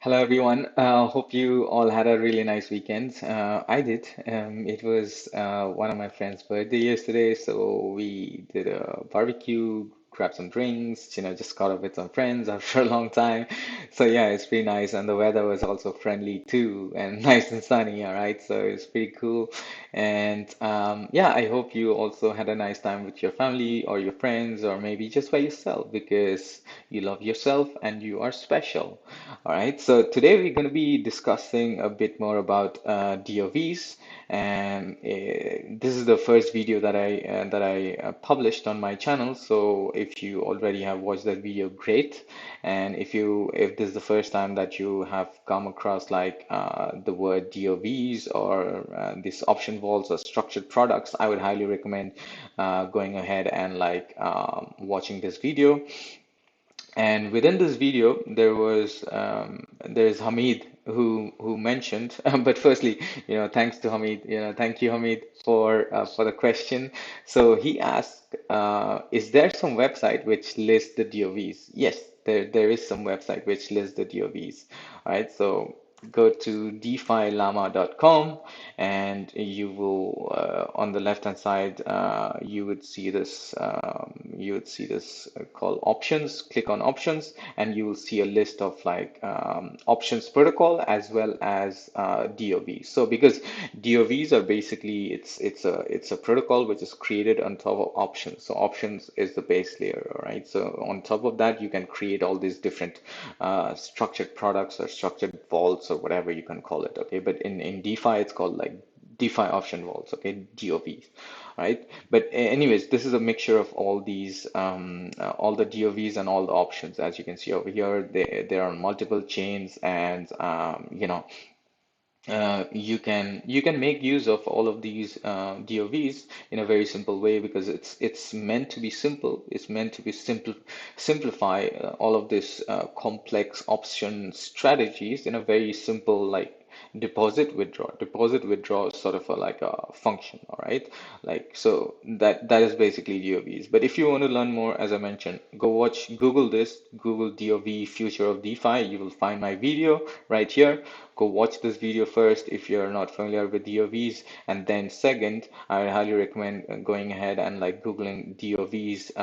Hello, everyone. Hope you all had a really nice weekend. I did. It was one of my friend's birthday yesterday, so we did a barbecue, grabbed some drinks, just caught up with some friends after a long time. So yeah, it's pretty nice, and the weather was also friendly too, and nice and sunny. All right, so it's pretty cool. And yeah, I hope you also had a nice time with your family or your friends, or maybe just by yourself because you love yourself and you are special. All right, so today we're going to be discussing a bit more about DOVs, and this is the first video that I published on my channel. So if you already have watched that video, great. And if this is the first time that you have come across like the word DOVs or these option vaults or structured products, I would highly recommend going ahead and like watching this video. And within this video, there's Hamid who mentioned. But firstly, thanks to Hamid. Thank you, Hamid, for the question. So he asked, is there some website which lists the DOVs? Yes, there is some website which lists the DOVs. All right, so go to DeFillama.com, and you will on the left hand side you would see this called options. Click on options and you will see a list of like options protocol as well as DOVs. So because DOVs are basically it's a protocol which is created on top of options. So options is the base layer, all right? So on top of that you can create all these different structured products or structured vaults or whatever you can call it, okay? But in DeFi it's called like DeFi option vaults, okay, DOVs, right? But anyways, this is a mixture of all these, all the DOVs and all the options. As you can see over here, there are multiple chains, and you can make use of all of these DOVs in a very simple way because it's meant to be simple. It's meant to be simplify all of this complex option strategies in a very simple like deposit withdraw is sort of like a function, all right? Like so that is basically DOVs. But if you want to learn more, as I mentioned, Google this, Google DOV future of DeFi. You will find my video right here. Go watch this video first if you're not familiar with DOVs, and then second, I highly recommend going ahead and like Googling DOVs,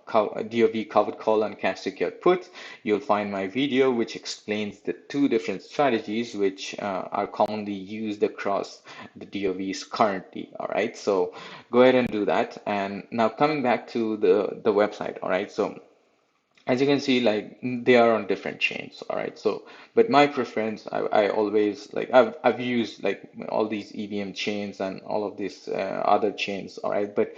DOV covered call and cash secured put. You'll find my video which explains the two different strategies which are commonly used across the DOVs currently. All right, so go ahead and do that. And now coming back to the website. All right, so as you can see, like they are on different chains, all right? So but my preference, I always like I've used like all these EVM chains and all of these other chains, all right? But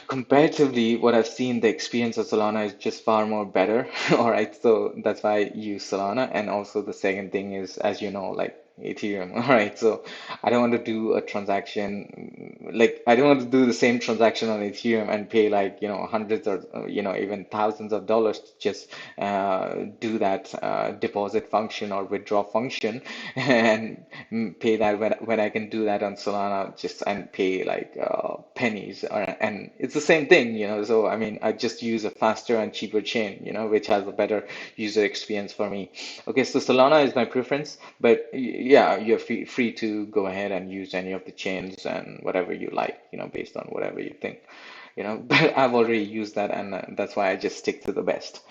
comparatively, what I've seen, the experience of Solana is just far more better. All right, so that's why I use Solana. And also the second thing is, as you know, like Ethereum. All right, so I don't want to do a transaction like I don't want to do the same transaction on Ethereum and pay like hundreds or even thousands of dollars to just do that deposit function or withdraw function and pay that when I can do that on Solana just and pay like pennies, and it's the same thing, so I mean I just use a faster and cheaper chain, which has a better user experience for me. Okay, so Solana is my preference, but yeah, you're free to go ahead and use any of the chains and whatever you like, based on whatever you think, but I've already used that, and that's why I just stick to the best.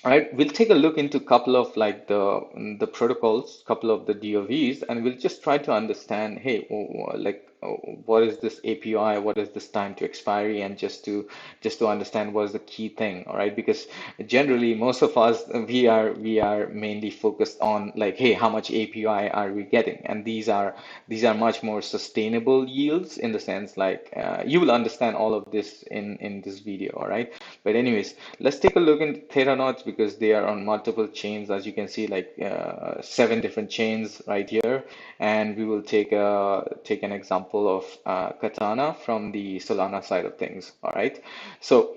All right, we'll take a look into a couple of like the protocols, couple of the DOVs, and we'll just try to understand, hey, what is this API, what is this time to expiry, and just to understand what is the key thing, all right? Because generally most of us we are mainly focused on like, hey, how much API are we getting? And these are much more sustainable yields in the sense like you will understand all of this in this video, all right? But anyways, let's take a look into Theta nodes because they are on multiple chains, as you can see, like 7 different chains right here. And we will take an example of Katana from the Solana side of things. All right. So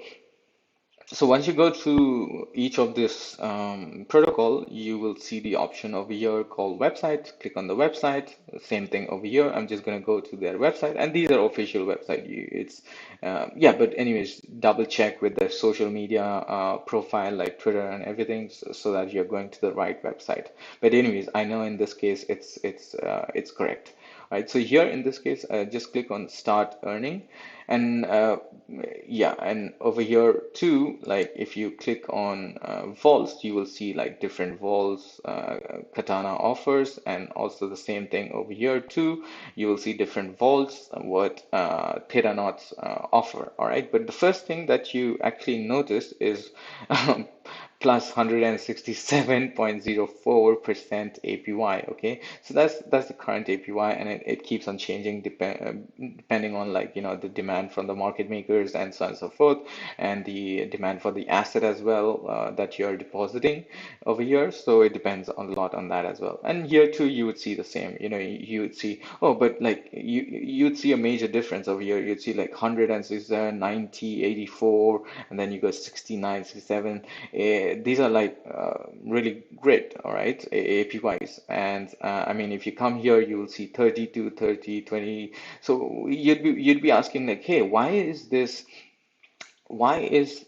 So once you go to each of this protocol, you will see the option over here called website. Click on the website. Same thing over here. I'm just going to go to their website, and these are official website. It's yeah, but anyways, double check with their social media profile like Twitter and everything, so that you're going to the right website. But anyways, I know in this case it's correct. Right, so here in this case, just click on start earning, and yeah, and over here too, like if you click on vaults, you will see like different vaults Katana offers, and also the same thing over here too. You will see different vaults what Theranauts offer. All right, but the first thing that you actually notice is plus 167.04% APY. Okay, so that's the current APY, and it keeps on changing depending on, like, the demand from the market makers and so on and so forth, and the demand for the asset as well that you're depositing over here. So it depends a lot on that as well. And here too, you would see the same. You would see, oh, but like you'd see a major difference over here. You'd see like 167, 90, 84, and then you go 69, 67. These are like really great, all right, APYs. And I mean, if you come here, you will see 32, 30, 20. So you'd be asking like, hey, why is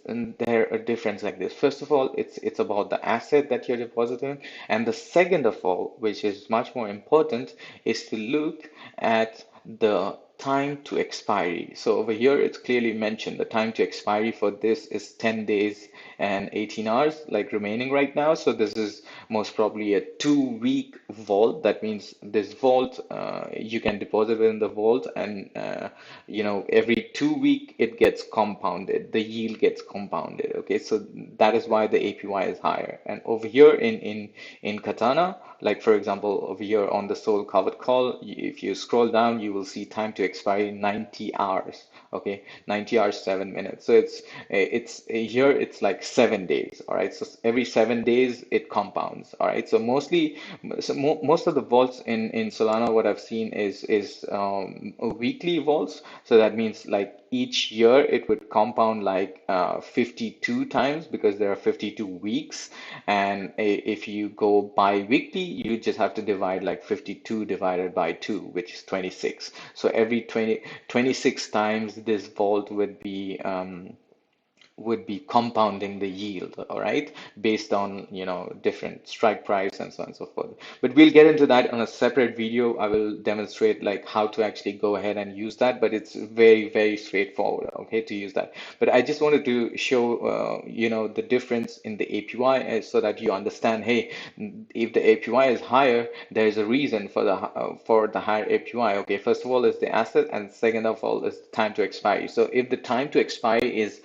there a difference like this? First of all, it's about the asset that you're depositing, and the second of all, which is much more important, is to look at the time to expiry. So over here, it's clearly mentioned the time to expiry for this is 10 days and 18 hours, like remaining right now. So this is most probably a 2-week vault. That means this vault, you can deposit it in the vault, and every 2 week it gets compounded. The yield gets compounded. Okay, so that is why the APY is higher. And over here in Katana, like for example, over here on the Soul Covered Call, if you scroll down, you will see time to expiry 90 hours. Okay, 90 hours, 7 minutes. So it's here it's like 7 days. All right, so every 7 days it compounds. All right, so most of the vaults in Solana, what I've seen is weekly vaults. So that means like each year it would compound like 52 times, because there are 52 weeks. And if you go bi-weekly, you just have to divide like 52 divided by 2, which is 26. So every 26 times this vault would be compounding the yield, all right, based on, different strike price and so on and so forth. But we'll get into that on a separate video. I will demonstrate like how to actually go ahead and use that, but it's very, very straightforward, okay, to use that. But I just wanted to show, the difference in the APY, so that you understand, hey, if the APY is higher, there's a reason for the higher APY. Okay, first of all is the asset, and second of all is the time to expire. So if the time to expire is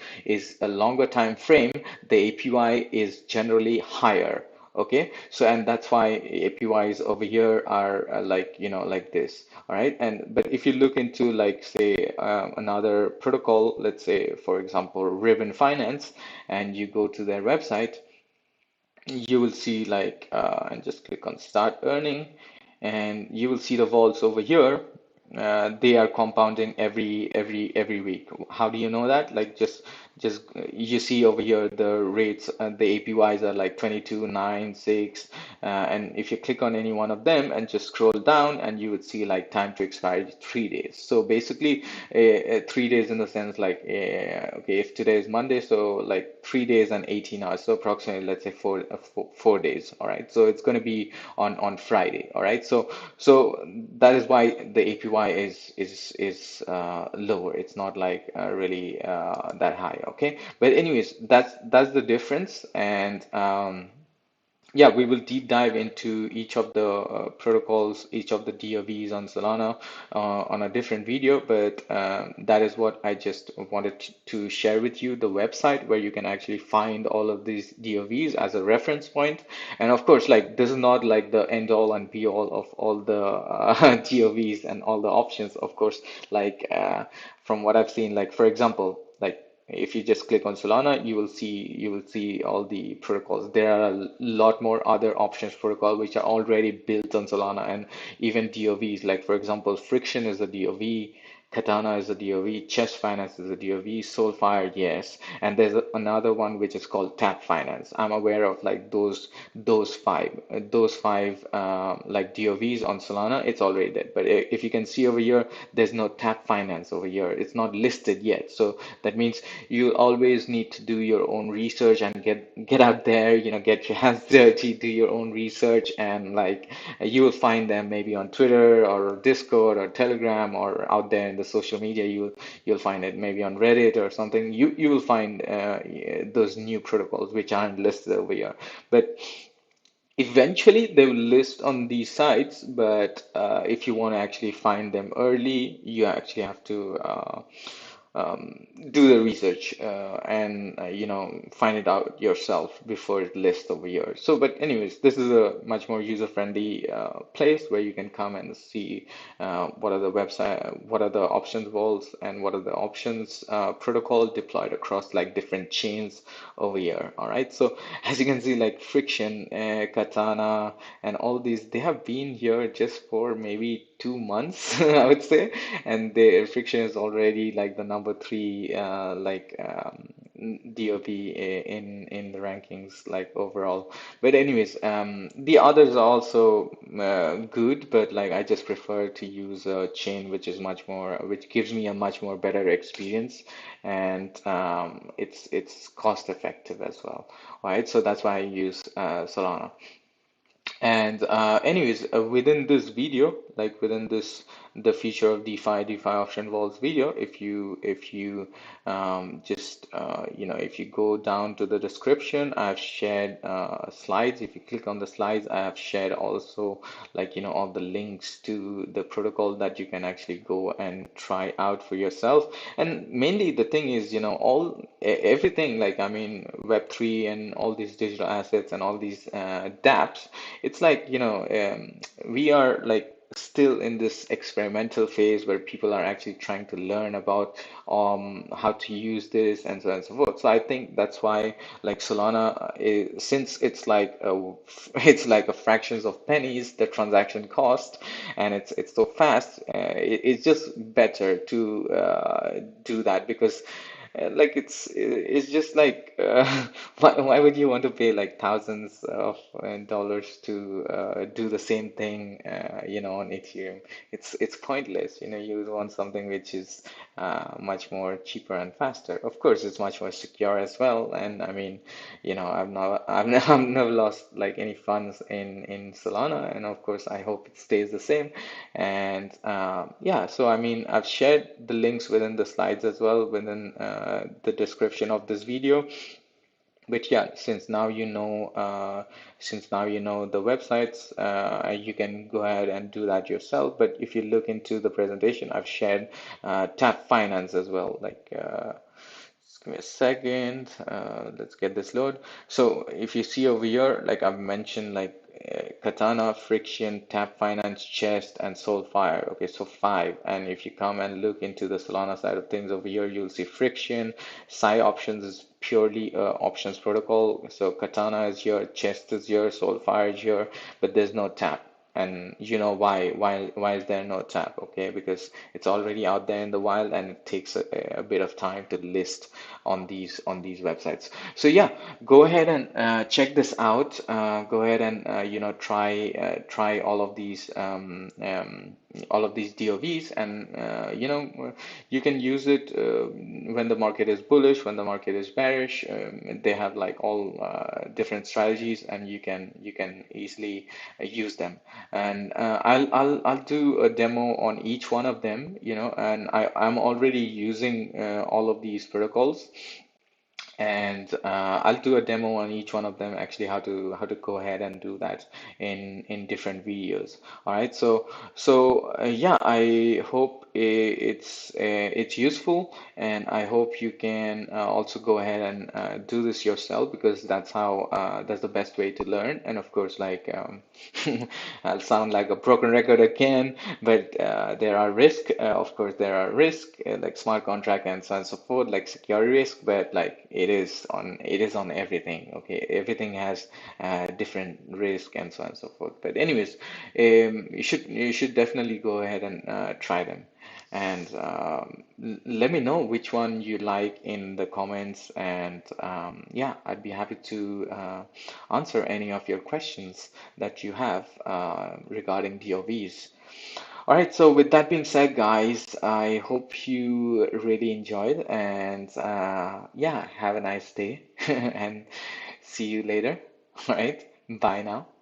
a longer time frame, the APY is generally higher. Okay, so and that's why APYs over here are like, like this. All right, and but if you look into, like, say another protocol, let's say for example Ribbon Finance, and you go to their website, you will see like and just click on start earning, and you will see the vaults over here. They are compounding every week. How do you know that? Like, just you see over here the rates, the APYs are like 22, 9, 6, and if you click on any one of them and just scroll down, and you would see like time to expire 3 days. So basically 3 days in the sense like, okay, if today is Monday, so like 3 days and 18 hours, so approximately, let's say 4 days. All right, so it's going to be on Friday. All right, so that is why the APY is lower. It's not like really that high. Okay, but anyways, that's the difference. And yeah, we will deep dive into each of the protocols, each of the DOVs on Solana on a different video, but that is what I just wanted to share with you, the website where you can actually find all of these DOVs as a reference point. And of course, like, this is not like the end all and be all of all the DOVs and all the options, of course. Like, from what I've seen, like for example, like, if you just click on Solana, you will see all the protocols. There are a lot more other options protocol which are already built on Solana, and even DOVs. Like for example, Friction is a DOV, Katana is a DOV, Chest Finance is a DOV, Soulfire, yes, and there's another one which is called Tap Finance. I'm aware of like those five like DOVs on Solana. It's already there, but if you can see over here, there's no Tap Finance over here. It's not listed yet, so that means you always need to do your own research and get out there, get your hands dirty, do your own research, and like you will find them maybe on Twitter or Discord or Telegram or out there in the social media. You'll find it maybe on Reddit or something. You will find those new protocols which aren't listed over here. But eventually they will list on these sites. But if you want to actually find them early, you actually have to do the research and find it out yourself before it lists over here. So, but anyways, this is a much more user-friendly place where you can come and see what are the options vaults and what are the options protocol deployed across like different chains over here. All right. So as you can see, like Friction, Katana, and all these, they have been here just for maybe 2 months, I would say, and the Friction is already like the number three DOP in the rankings like overall. But anyways, the others are also good, but like I just prefer to use a chain which gives me a much more better experience, and it's cost effective as well, right? So that's why I use Solana. And anyways, within this video, like within this the feature of DeFi option vaults video, if you just if you go down to the description, I've shared slides. If you click on the slides, I have shared also like all the links to the protocol that you can actually go and try out for yourself. And mainly the thing is, everything like I mean Web3 and all these digital assets and all these dApps, it's like, we are like still in this experimental phase where people are actually trying to learn about how to use this and so on and so forth. So I think that's why like Solana is, since it's like it's like a fractions of pennies the transaction cost, and it's so fast, it's just better to do that because like it's just like why would you want to pay like thousands of dollars to do the same thing on Ethereum? It's pointless. You want something which is much more cheaper and faster. Of course, it's much more secure as well. And I mean, I've never lost like any funds in Solana, and of course, I hope it stays the same. And yeah, so I mean, I've shared the links within the slides as well within the description of this video. But yeah, since now you know the websites, you can go ahead and do that yourself. But if you look into the presentation, I've shared Tap Finance as well. Like, just give me a second. Let's get this load. So if you see over here, like I've mentioned, like Katana, Friction, Tap Finance, Chest, and Soulfire. Okay, so five. And if you come and look into the Solana side of things over here, you'll see Friction. Psi Options is purely options protocol. So Katana is here, Chest is here, Soulfire is here, but there's no Tap. And you know why? Why is there no Tap? Okay, because it's already out there in the wild, and it takes a bit of time to list on these websites. So yeah, go ahead and check this out. Go ahead and try all of these DOVs, and you can use it when the market is bullish, when the market is bearish. They have like all different strategies, and you can easily use them. And I'll do a demo on each one of them, and I'm already using all of these protocols, and I'll do a demo on each one of them, actually how to go ahead and do that in different videos. All right, so yeah, I hope it's useful, and I hope you can also go ahead and do this yourself, because that's the best way to learn. And of course, like I'll sound like a broken record again, but there are risks. Of course, there are risks like smart contract and so on and so forth, like security risk. But like it is on everything. Okay, everything has different risk and so on and so forth. But anyways, you should definitely go ahead and try them. And let me know which one you like in the comments. And yeah, I'd be happy to answer any of your questions that you have regarding DOVs. All right, so with that being said, guys, I hope you really enjoyed, and yeah, have a nice day and see you later. All right, bye now.